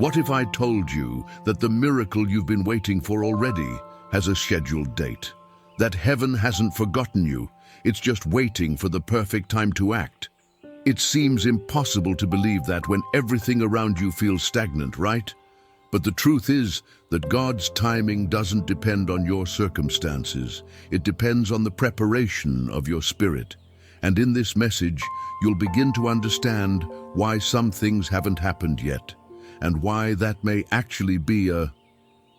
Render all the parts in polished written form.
What if I told you that the miracle you've been waiting for already has a scheduled date? That heaven hasn't forgotten you, it's just waiting for the perfect time to act. It seems impossible to believe that when everything around you feels stagnant, right? But the truth is that God's timing doesn't depend on your circumstances. It depends on the preparation of your spirit. And in this message, you'll begin to understand why some things haven't happened yet, and why that may actually be a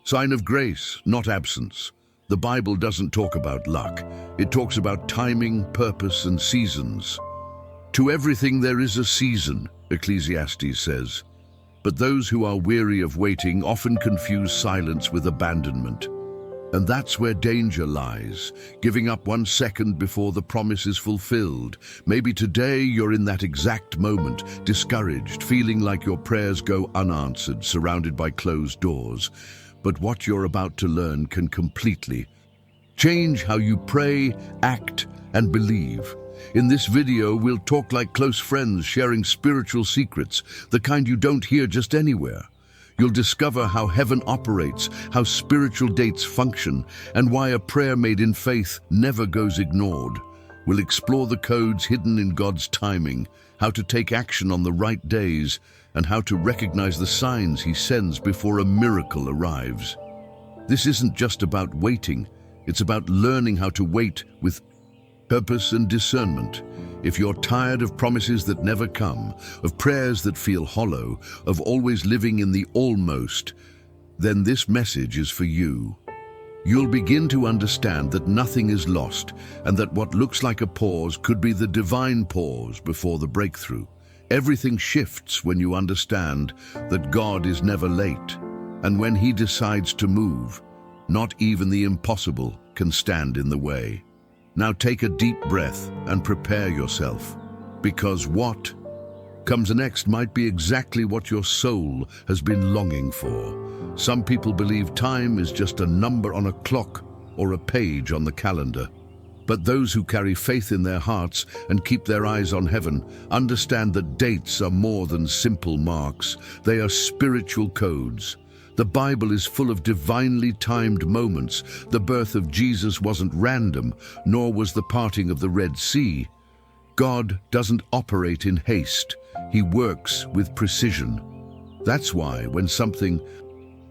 sign of grace, not absence. The Bible doesn't talk about luck. It talks about timing, purpose, and seasons. To everything there is a season, Ecclesiastes says. But those who are weary of waiting often confuse silence with abandonment. And that's where danger lies, giving up 1 second before the promise is fulfilled. Maybe today you're in that exact moment, discouraged, feeling like your prayers go unanswered, surrounded by closed doors. But what you're about to learn can completely change how you pray, act, and believe. In this video, we'll talk like close friends, sharing spiritual secrets, the kind you don't hear just anywhere. You'll discover how heaven operates, how spiritual dates function, and why a prayer made in faith never goes ignored. We'll explore the codes hidden in God's timing, how to take action on the right days, and how to recognize the signs He sends before a miracle arrives. This isn't just about waiting, it's about learning how to wait with purpose and discernment. If you're tired of promises that never come, of prayers that feel hollow, of always living in the almost, then this message is for you. You'll begin to understand that nothing is lost, and that what looks like a pause could be the divine pause before the breakthrough. Everything shifts when you understand that God is never late, and when He decides to move, not even the impossible can stand in the way. Now take a deep breath and prepare yourself, because what comes next might be exactly what your soul has been longing for. Some people believe time is just a number on a clock or a page on the calendar. But those who carry faith in their hearts and keep their eyes on heaven understand that dates are more than simple marks. They are spiritual codes. The Bible is full of divinely timed moments. The birth of Jesus wasn't random, nor was the parting of the Red Sea. God doesn't operate in haste. He works with precision. That's why when something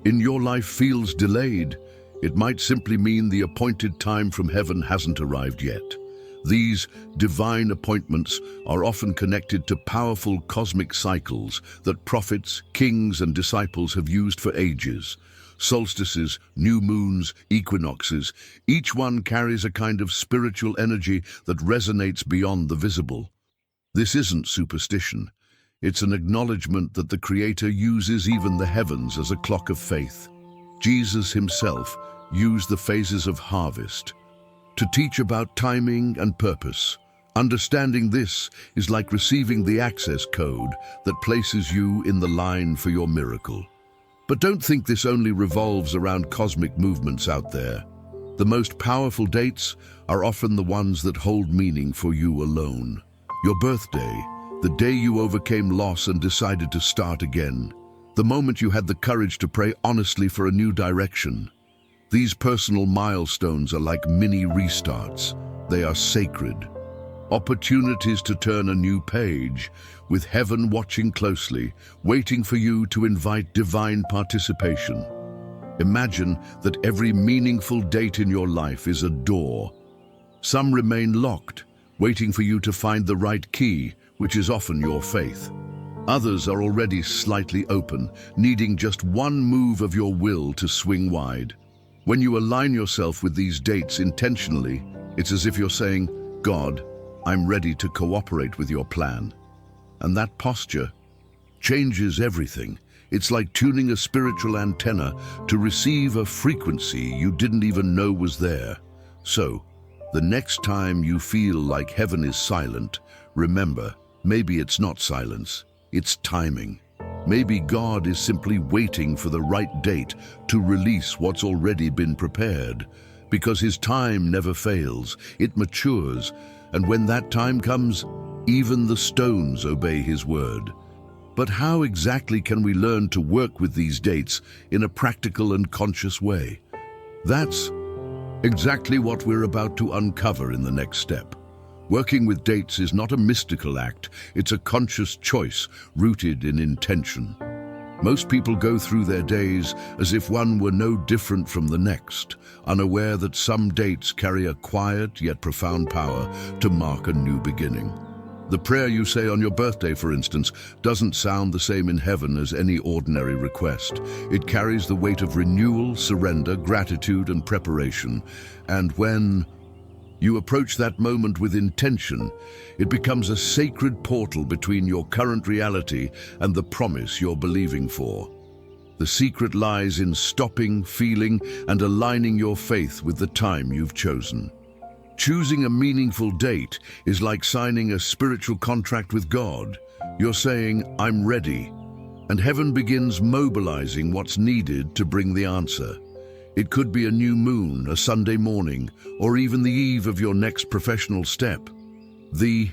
in your life feels delayed, it might simply mean the appointed time from heaven hasn't arrived yet. These divine appointments are often connected to powerful cosmic cycles that prophets, kings, and disciples have used for ages. Solstices, new moons, equinoxes, each one carries a kind of spiritual energy that resonates beyond the visible. This isn't superstition. It's an acknowledgement that the Creator uses even the heavens as a clock of faith. Jesus Himself used the phases of harvest to teach about timing and purpose. Understanding this is like receiving the access code that places you in the line for your miracle. But don't think this only revolves around cosmic movements out there. The most powerful dates are often the ones that hold meaning for you alone. Your birthday, the day you overcame loss and decided to start again. The moment you had the courage to pray honestly for a new direction. These personal milestones are like mini restarts. They are sacred. Opportunities to turn a new page, with heaven watching closely, waiting for you to invite divine participation. Imagine that every meaningful date in your life is a door. Some remain locked, waiting for you to find the right key, which is often your faith. Others are already slightly open, needing just one move of your will to swing wide. When you align yourself with these dates intentionally, it's as if you're saying, God, I'm ready to cooperate with your plan. And that posture changes everything. It's like tuning a spiritual antenna to receive a frequency you didn't even know was there. So, the next time you feel like heaven is silent, remember, maybe it's not silence, it's timing. Maybe God is simply waiting for the right date to release what's already been prepared. Because His time never fails, it matures, and when that time comes, even the stones obey His word. But how exactly can we learn to work with these dates in a practical and conscious way? That's exactly what we're about to uncover in the next step. Working with dates is not a mystical act, it's a conscious choice rooted in intention. Most people go through their days as if one were no different from the next, unaware that some dates carry a quiet yet profound power to mark a new beginning. The prayer you say on your birthday, for instance, doesn't sound the same in heaven as any ordinary request. It carries the weight of renewal, surrender, gratitude, and preparation. And when you approach that moment with intention, it becomes a sacred portal between your current reality and the promise you're believing for. The secret lies in stopping, feeling, and aligning your faith with the time you've chosen. Choosing a meaningful date is like signing a spiritual contract with God. You're saying, "I'm ready," and heaven begins mobilizing what's needed to bring the answer. It could be a new moon, a Sunday morning, or even the eve of your next professional step. The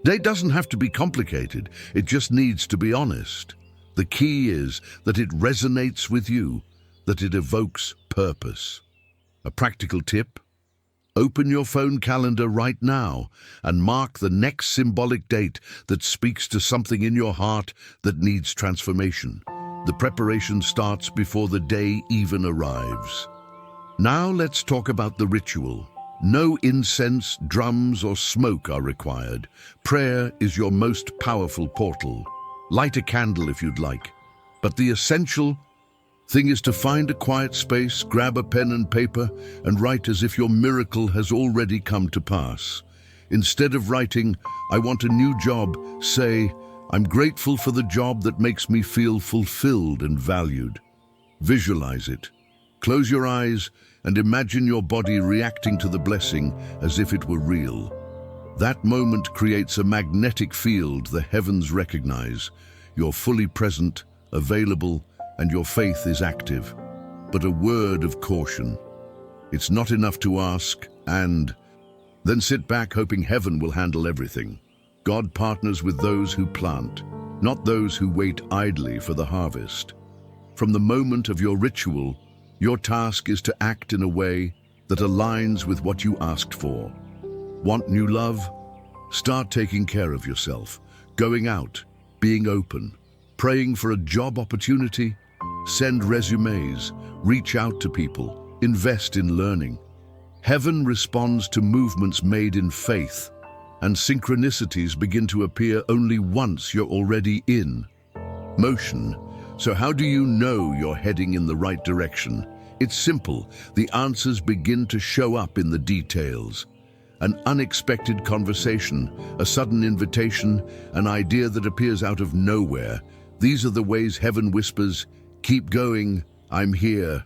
date doesn't have to be complicated, it just needs to be honest. The key is that it resonates with you, that it evokes purpose. A practical tip: open your phone calendar right now and mark the next symbolic date that speaks to something in your heart that needs transformation. The preparation starts before the day even arrives. Now let's talk about the ritual. No incense, drums, or smoke are required. Prayer is your most powerful portal. Light a candle if you'd like. But the essential thing is to find a quiet space, grab a pen and paper, and write as if your miracle has already come to pass. Instead of writing, "I want a new job," say, "I'm grateful for the job that makes me feel fulfilled and valued." Visualize it. Close your eyes and imagine your body reacting to the blessing as if it were real. That moment creates a magnetic field the heavens recognize. You're fully present, available, and your faith is active. But a word of caution: it's not enough to ask and then sit back hoping heaven will handle everything. God partners with those who plant, not those who wait idly for the harvest. From the moment of your ritual, your task is to act in a way that aligns with what you asked for. Want new love? Start taking care of yourself, going out, being open, praying for a job opportunity. Send resumes, reach out to people, invest in learning. Heaven responds to movements made in faith, and synchronicities begin to appear only once you're already in motion. So how do you know you're heading in the right direction? It's simple. The answers begin to show up in the details. An unexpected conversation, a sudden invitation, an idea that appears out of nowhere. These are the ways heaven whispers, "Keep going, I'm here."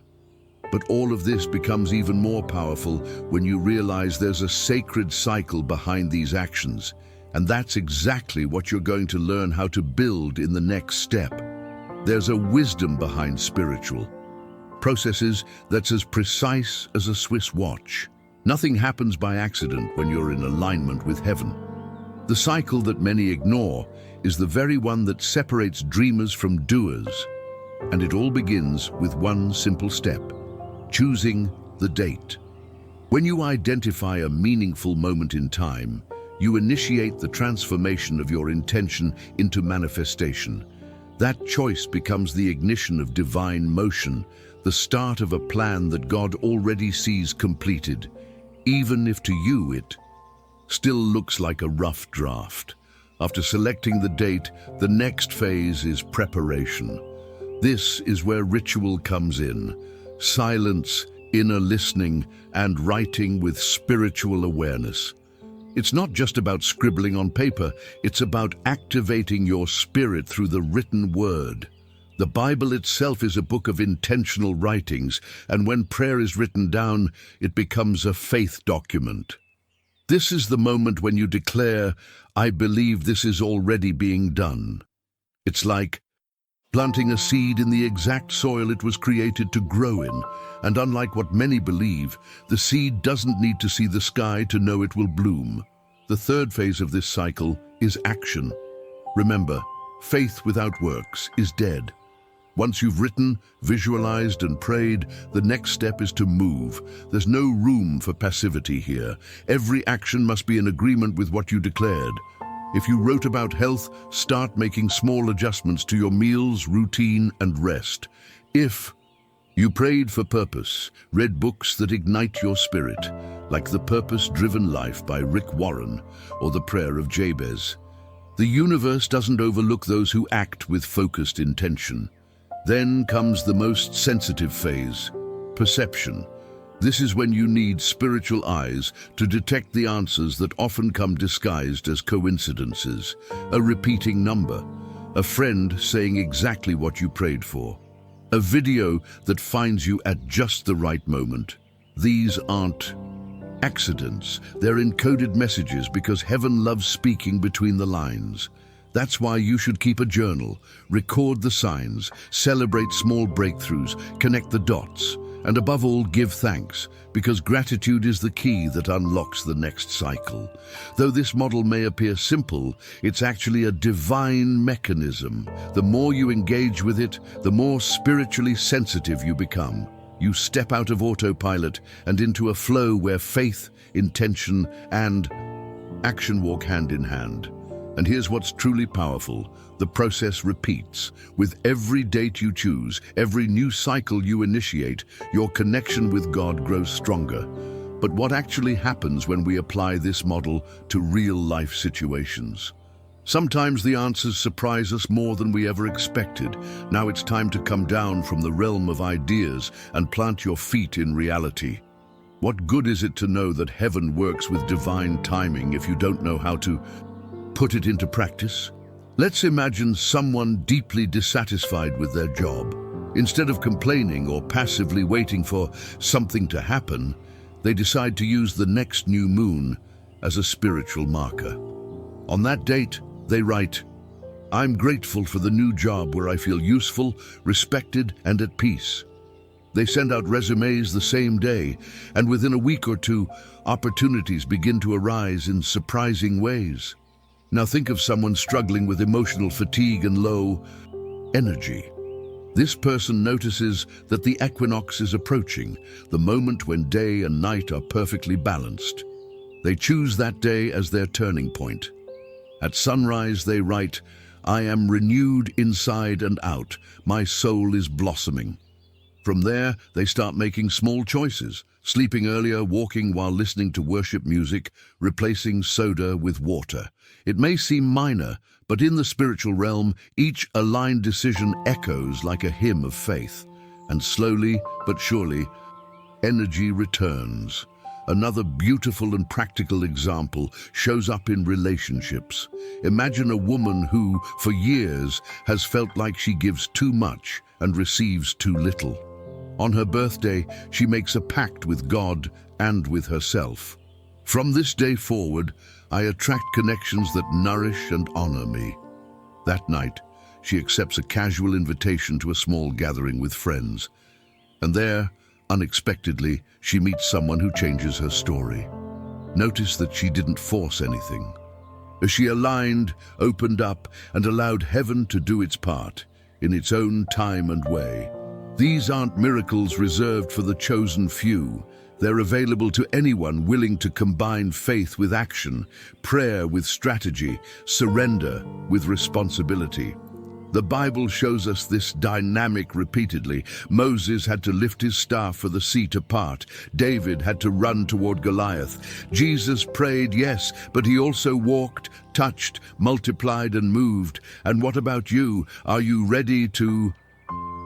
But all of this becomes even more powerful when you realize there's a sacred cycle behind these actions. And that's exactly what you're going to learn how to build in the next step. There's a wisdom behind spiritual processes that's as precise as a Swiss watch. Nothing happens by accident when you're in alignment with heaven. The cycle that many ignore is the very one that separates dreamers from doers. And it all begins with one simple step: choosing the date. When you identify a meaningful moment in time, you initiate the transformation of your intention into manifestation. That choice becomes the ignition of divine motion, the start of a plan that God already sees completed, even if to you it still looks like a rough draft. After selecting the date, the next phase is preparation. This is where ritual comes in: silence, inner listening, and writing with spiritual awareness. It's not just about scribbling on paper, it's about activating your spirit through the written word. The Bible itself is a book of intentional writings, and when prayer is written down, it becomes a faith document. This is the moment when you declare, "I believe this is already being done." It's like planting a seed in the exact soil it was created to grow in, and unlike what many believe, the seed doesn't need to see the sky to know it will bloom. The third phase of this cycle is action. Remember, Faith without works is dead. Once you've written, visualized, and prayed, the next step is to move. There's no room for passivity here. Every action must be in agreement with what you declared. If you wrote about health, start making small adjustments to your meals, routine, and rest. If you prayed for purpose, read books that ignite your spirit, like The Purpose-Driven Life by Rick Warren or The Prayer of Jabez. The universe doesn't overlook those who act with focused intention. Then comes the most sensitive phase, perception. This is when you need spiritual eyes to detect the answers that often come disguised as coincidences. A repeating number, a friend saying exactly what you prayed for, a video that finds you at just the right moment. These aren't accidents. They're encoded messages because heaven loves speaking between the lines. That's why you should keep a journal, record the signs, celebrate small breakthroughs, connect the dots, and above all, give thanks, because gratitude is the key that unlocks the next cycle. Though this model may appear simple, it's actually a divine mechanism. The more you engage with it, the more spiritually sensitive you become. You step out of autopilot and into a flow where faith, intention, and action walk hand in hand. And here's what's truly powerful. The process repeats. With every date you choose, every new cycle you initiate, your connection with God grows stronger. But what actually happens when we apply this model to real-life situations? Sometimes the answers surprise us more than we ever expected. Now it's time to come down from the realm of ideas and plant your feet in reality. What good is it to know that heaven works with divine timing if you don't know how to put it into practice? Let's imagine someone deeply dissatisfied with their job. Instead of complaining or passively waiting for something to happen, they decide to use the next new moon as a spiritual marker. On that date, they write, "I'm grateful for the new job where I feel useful, respected, and at peace." They send out resumes the same day, and within a week or two, opportunities begin to arise in surprising ways. Now think of someone struggling with emotional fatigue and low energy. This person notices that the equinox is approaching, the moment when day and night are perfectly balanced. They choose that day as their turning point. At sunrise they write, "I am renewed inside and out. My soul is blossoming." From there, they start making small choices, sleeping earlier, walking while listening to worship music, replacing soda with water. It may seem minor, but in the spiritual realm, each aligned decision echoes like a hymn of faith. And slowly but surely, energy returns. Another beautiful and practical example shows up in relationships. Imagine a woman who, for years, has felt like she gives too much and receives too little. On her birthday, she makes a pact with God and with herself. "From this day forward, I attract connections that nourish and honor me." That night, she accepts a casual invitation to a small gathering with friends. And there, unexpectedly, she meets someone who changes her story. Notice that she didn't force anything. As she aligned, opened up, and allowed heaven to do its part, in its own time and way. These aren't miracles reserved for the chosen few. They're available to anyone willing to combine faith with action, prayer with strategy, surrender with responsibility. The Bible shows us this dynamic repeatedly. Moses had to lift his staff for the sea to part. David had to run toward Goliath. Jesus prayed, yes, but he also walked, touched, multiplied, and moved. And what about you? Are you ready to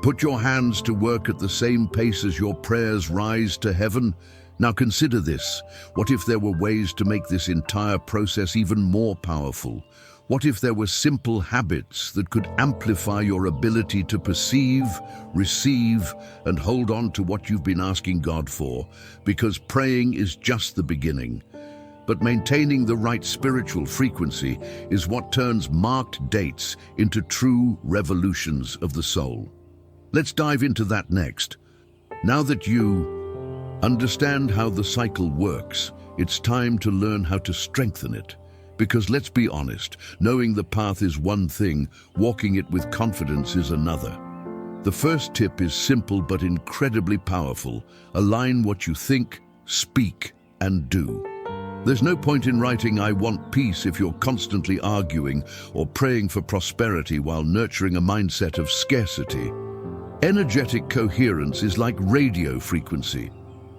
put your hands to work at the same pace as your prayers rise to heaven? Now consider this. What if there were ways to make this entire process even more powerful? What if there were simple habits that could amplify your ability to perceive, receive, and hold on to what you've been asking God for? Because praying is just the beginning. But maintaining the right spiritual frequency is what turns marked dates into true revolutions of the soul. Let's dive into that next. Now that you understand how the cycle works, it's time to learn how to strengthen it. Because let's be honest, knowing the path is one thing, walking it with confidence is another. The first tip is simple but incredibly powerful. Align what you think, speak, and do. There's no point in writing "I want peace" if you're constantly arguing or praying for prosperity while nurturing a mindset of scarcity. Energetic coherence is like radio frequency.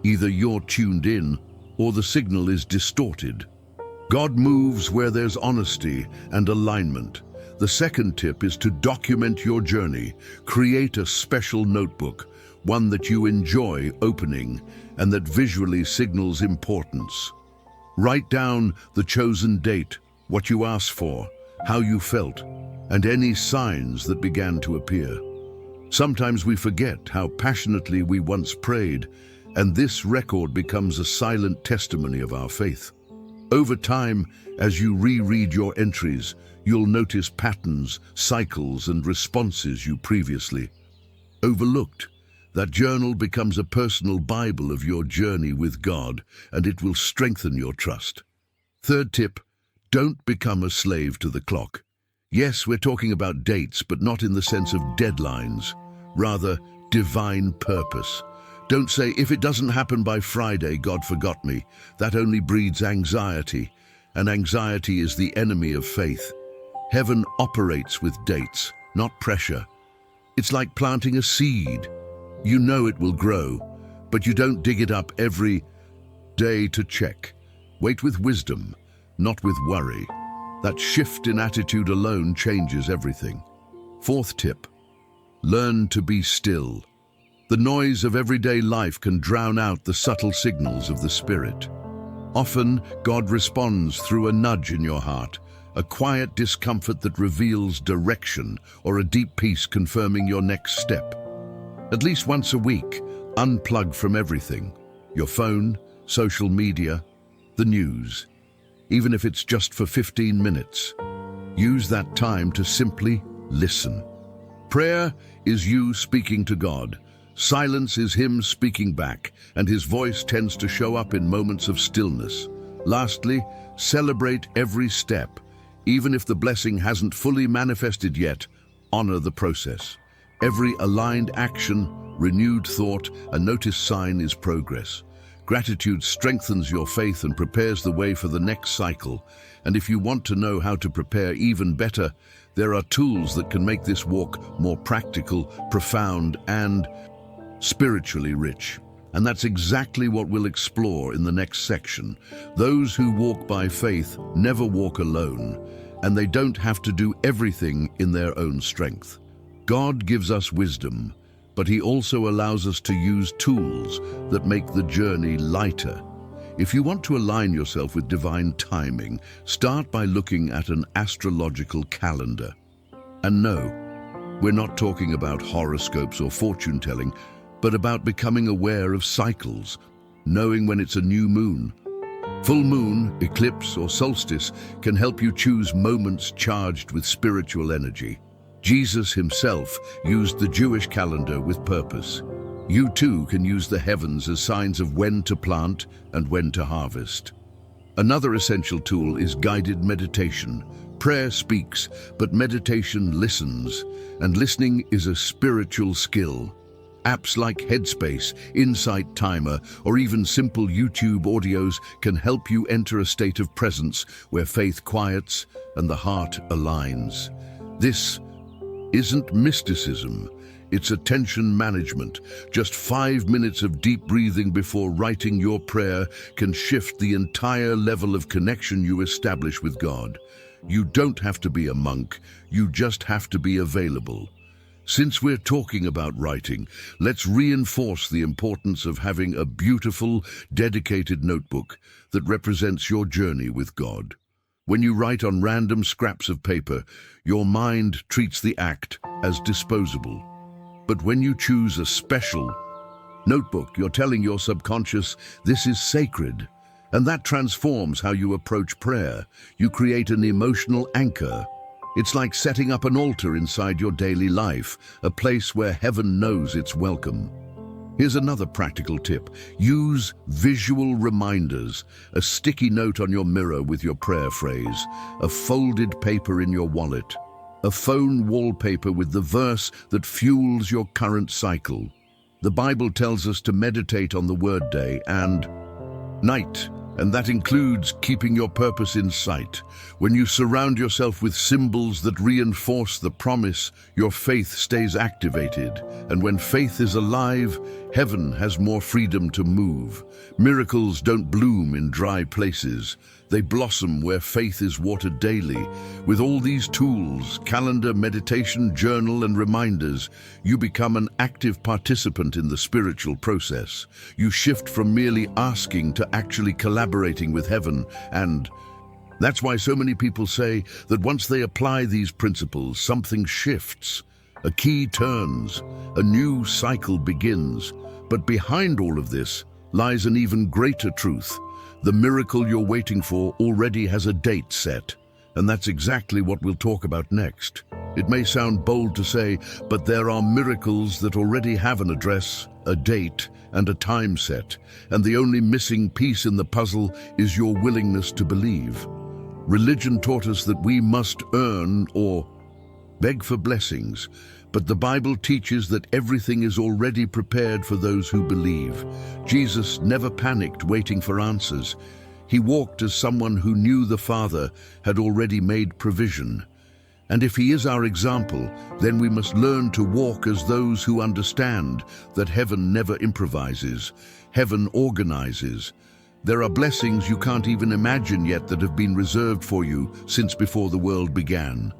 Either you're tuned in or the signal is distorted. God moves where there's honesty and alignment. The second tip is to document your journey. Create a special notebook, one that you enjoy opening and that visually signals importance. Write down the chosen date, what you asked for, how you felt, and any signs that began to appear. Sometimes we forget how passionately we once prayed, and this record becomes a silent testimony of our faith. Over time, as you reread your entries, you'll notice patterns, cycles, and responses you previously overlooked. That journal becomes a personal Bible of your journey with God, and it will strengthen your trust. Third tip, don't become a slave to the clock. Yes, we're talking about dates, but not in the sense of deadlines. Rather, divine purpose. Don't say, "If it doesn't happen by Friday, God forgot me." That only breeds anxiety, and anxiety is the enemy of faith. Heaven operates with dates, not pressure. It's like planting a seed. You know it will grow, but you don't dig it up every day to check. Wait with wisdom, not with worry. That shift in attitude alone changes everything. Fourth tip, learn to be still. The noise of everyday life can drown out the subtle signals of the Spirit. Often, God responds through a nudge in your heart, a quiet discomfort that reveals direction, or a deep peace confirming your next step. At least once a week, unplug from everything. Your phone, social media, the news. Even if it's just for 15 minutes. Use that time to simply listen. Prayer is you speaking to God. Silence is Him speaking back, and His voice tends to show up in moments of stillness. Lastly, celebrate every step. Even if the blessing hasn't fully manifested yet, honor the process. Every aligned action, renewed thought, and noticed sign is progress. Gratitude strengthens your faith and prepares the way for the next cycle. And if you want to know how to prepare even better, there are tools that can make this walk more practical, profound, and spiritually rich. And that's exactly what we'll explore in the next section. Those who walk by faith never walk alone, and they don't have to do everything in their own strength. God gives us wisdom, but He also allows us to use tools that make the journey lighter. If you want to align yourself with divine timing, start by looking at an astrological calendar. And no, we're not talking about horoscopes or fortune-telling, but about becoming aware of cycles, knowing when it's a new moon. Full moon, eclipse, or solstice can help you choose moments charged with spiritual energy. Jesus Himself used the Jewish calendar with purpose. You too can use the heavens as signs of when to plant and when to harvest. Another essential tool is guided meditation. Prayer speaks, but meditation listens, and listening is a spiritual skill. Apps like Headspace, Insight Timer, or even simple YouTube audios can help you enter a state of presence where faith quiets and the heart aligns. This isn't mysticism, it's attention management. Just 5 minutes of deep breathing before writing your prayer can shift the entire level of connection you establish with God. You don't have to be a monk, you just have to be available. Since we're talking about writing, let's reinforce the importance of having a beautiful, dedicated notebook that represents your journey with God. When you write on random scraps of paper, your mind treats the act as disposable. But when you choose a special notebook, you're telling your subconscious, this is sacred. And that transforms how you approach prayer. You create an emotional anchor. It's like setting up an altar inside your daily life, a place where heaven knows it's welcome. Here's another practical tip. Use visual reminders, a sticky note on your mirror with your prayer phrase, a folded paper in your wallet, a phone wallpaper with the verse that fuels your current cycle. The Bible tells us to meditate on the word day and night, and that includes keeping your purpose in sight. When you surround yourself with symbols that reinforce the promise, your faith stays activated. And when faith is alive, heaven has more freedom to move. Miracles don't bloom in dry places. They blossom where faith is watered daily. With all these tools, calendar, meditation, journal, and reminders, you become an active participant in the spiritual process. You shift from merely asking to actually collaborating with heaven, and that's why so many people say that once they apply these principles, something shifts. A key turns, a new cycle begins. But behind all of this lies an even greater truth. The miracle you're waiting for already has a date set, and that's exactly what we'll talk about next. It may sound bold to say, but there are miracles that already have an address, a date, and a time set, and the only missing piece in the puzzle is your willingness to believe. Religion taught us that we must earn or beg for blessings, but the Bible teaches that everything is already prepared for those who believe. Jesus never panicked waiting for answers. He walked as someone who knew the Father had already made provision. And if he is our example, then we must learn to walk as those who understand that heaven never improvises. Heaven organizes. There are blessings you can't even imagine yet that have been reserved for you since before the world began.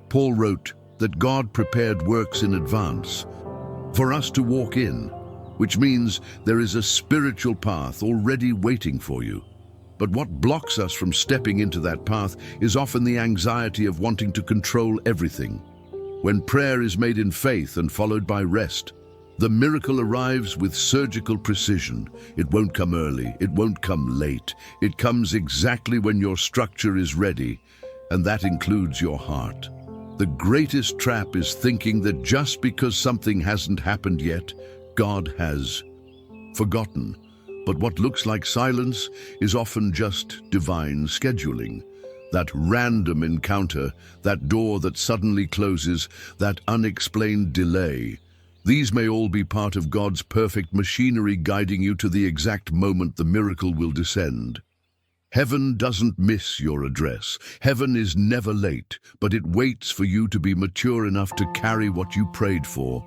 Paul wrote that God prepared works in advance for us to walk in, which means there is a spiritual path already waiting for you. But what blocks us from stepping into that path is often the anxiety of wanting to control everything. When prayer is made in faith and followed by rest, the miracle arrives with surgical precision. It won't come early, it won't come late. It comes exactly when your structure is ready, and that includes your heart. The greatest trap is thinking that just because something hasn't happened yet, God has forgotten. But what looks like silence is often just divine scheduling. That random encounter, that door that suddenly closes, that unexplained delay. These may all be part of God's perfect machinery guiding you to the exact moment the miracle will descend. Heaven doesn't miss your address. Heaven is never late, but it waits for you to be mature enough to carry what you prayed for.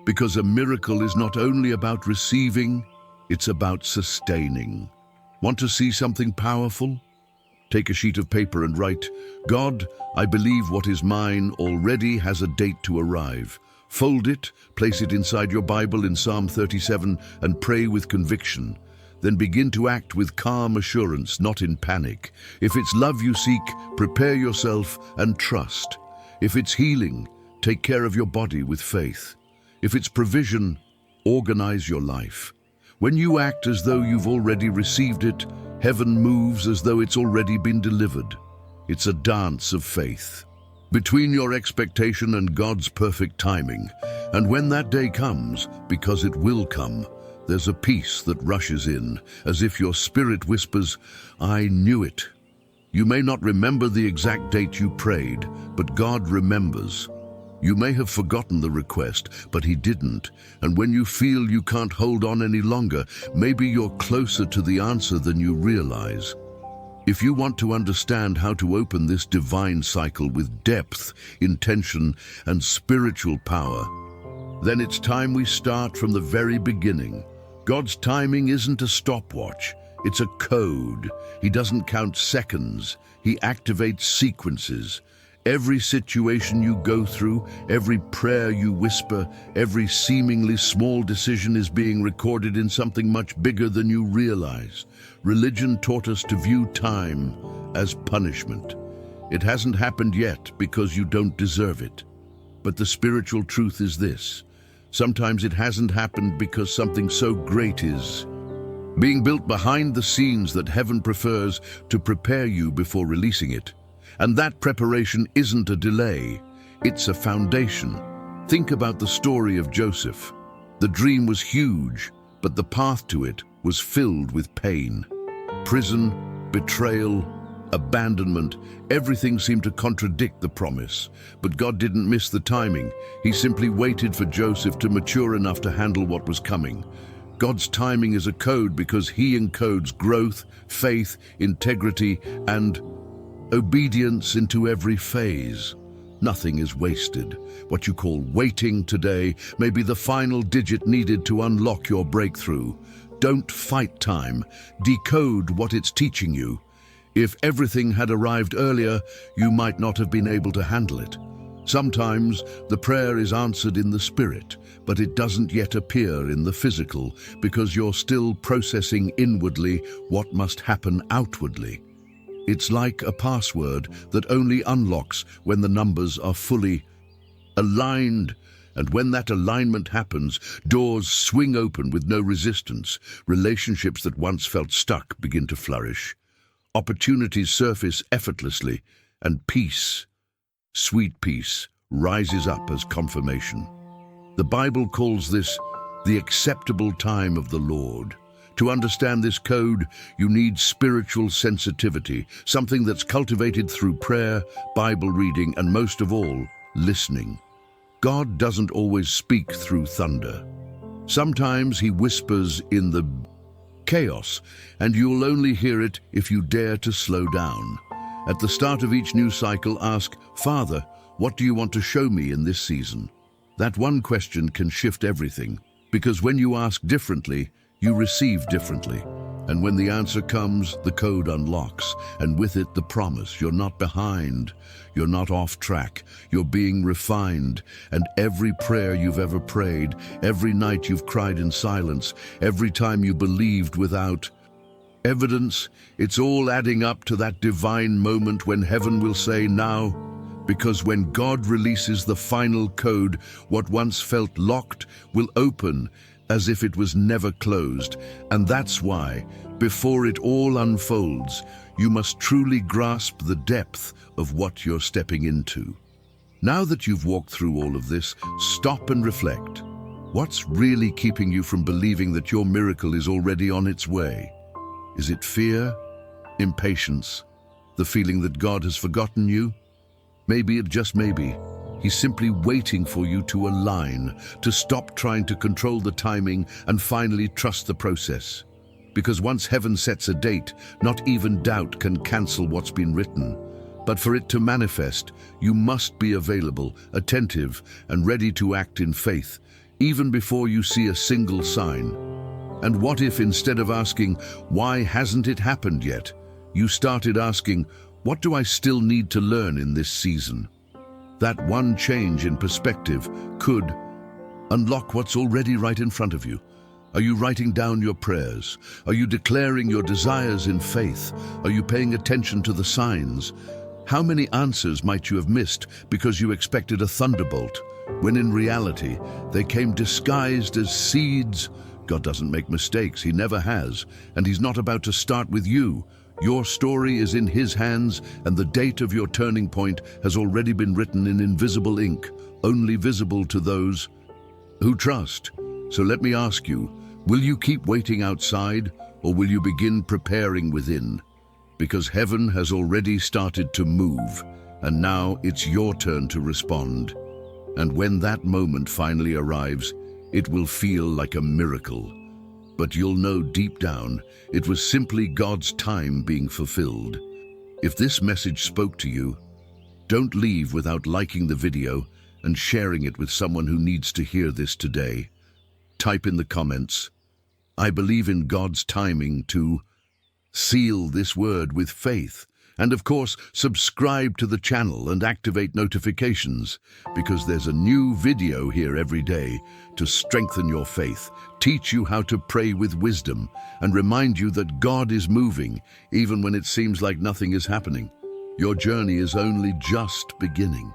Because a miracle is not only about receiving, it's about sustaining. Want to see something powerful? Take a sheet of paper and write, God, I believe what is mine already has a date to arrive. Fold it, place it inside your Bible in Psalm 37, and pray with conviction. Then begin to act with calm assurance, not in panic. If it's love you seek, prepare yourself and trust. If it's healing, take care of your body with faith. If it's provision, organize your life. When you act as though you've already received it, heaven moves as though it's already been delivered. It's a dance of faith between your expectation and God's perfect timing. And when that day comes, because it will come, there's a peace that rushes in, as if your spirit whispers, I knew it. You may not remember the exact date you prayed, but God remembers. You may have forgotten the request, but He didn't. And when you feel you can't hold on any longer, maybe you're closer to the answer than you realize. If you want to understand how to open this divine cycle with depth, intention, and spiritual power, then it's time we start from the very beginning. God's timing isn't a stopwatch, it's a code. He doesn't count seconds, He activates sequences. Every situation you go through, every prayer you whisper, every seemingly small decision is being recorded in something much bigger than you realize. Religion taught us to view time as punishment. It hasn't happened yet because you don't deserve it. But the spiritual truth is this. Sometimes it hasn't happened because something so great is being built behind the scenes that heaven prefers to prepare you before releasing it. And that preparation isn't a delay, it's a foundation. Think about the story of Joseph. The dream was huge, but the path to it was filled with pain. Prison, betrayal, abandonment, everything seemed to contradict the promise. But God didn't miss the timing. He simply waited for Joseph to mature enough to handle what was coming. God's timing is a code because He encodes growth, faith, integrity, and obedience into every phase. Nothing is wasted. What you call waiting today may be the final digit needed to unlock your breakthrough. Don't fight time. Decode what it's teaching you. If everything had arrived earlier, you might not have been able to handle it. Sometimes the prayer is answered in the spirit, but it doesn't yet appear in the physical because you're still processing inwardly what must happen outwardly. It's like a password that only unlocks when the numbers are fully aligned. And when that alignment happens, doors swing open with no resistance. Relationships that once felt stuck begin to flourish. Opportunities surface effortlessly, and peace, sweet peace, rises up as confirmation. The Bible calls this the acceptable time of the Lord. To understand this code, you need spiritual sensitivity, something that's cultivated through prayer, Bible reading, and most of all, listening. God doesn't always speak through thunder. Sometimes He whispers in the chaos, and you'll only hear it if you dare to slow down. At the start of each new cycle, ask, "Father, what do you want to show me in this season?" That one question can shift everything, because when you ask differently, you receive differently. And when the answer comes, the code unlocks, and with it the promise. You're not behind, you're not off track, you're being refined. And every prayer you've ever prayed, every night you've cried in silence, every time you believed without evidence, it's all adding up to that divine moment when heaven will say, "Now." Because when God releases the final code, what once felt locked will open as if it was never closed. And that's why, before it all unfolds, you must truly grasp the depth of what you're stepping into. Now that you've walked through all of this, stop and reflect. What's really keeping you from believing that your miracle is already on its way? Is it fear? Impatience? The feeling that God has forgotten you? Maybe, just maybe, He's simply waiting for you to align, to stop trying to control the timing and finally trust the process. Because once heaven sets a date, not even doubt can cancel what's been written. But for it to manifest, you must be available, attentive, and ready to act in faith, even before you see a single sign. And what if instead of asking, "Why hasn't it happened yet?" you started asking, "What do I still need to learn in this season?" That one change in perspective could unlock what's already right in front of you. Are you writing down your prayers? Are you declaring your desires in faith? Are you paying attention to the signs? How many answers might you have missed because you expected a thunderbolt, when in reality they came disguised as seeds? God doesn't make mistakes, He never has, and He's not about to start with you. Your story is in His hands, and the date of your turning point has already been written in invisible ink, only visible to those who trust. So let me ask you, will you keep waiting outside, or will you begin preparing within? Because heaven has already started to move, and now it's your turn to respond. And when that moment finally arrives, it will feel like a miracle. But you'll know deep down, it was simply God's time being fulfilled. If this message spoke to you, don't leave without liking the video and sharing it with someone who needs to hear this today. Type in the comments, "I believe in God's timing to seal this word with faith." And of course, subscribe to the channel and activate notifications, because there's a new video here every day to strengthen your faith, teach you how to pray with wisdom, and remind you that God is moving even when it seems like nothing is happening. Your journey is only just beginning.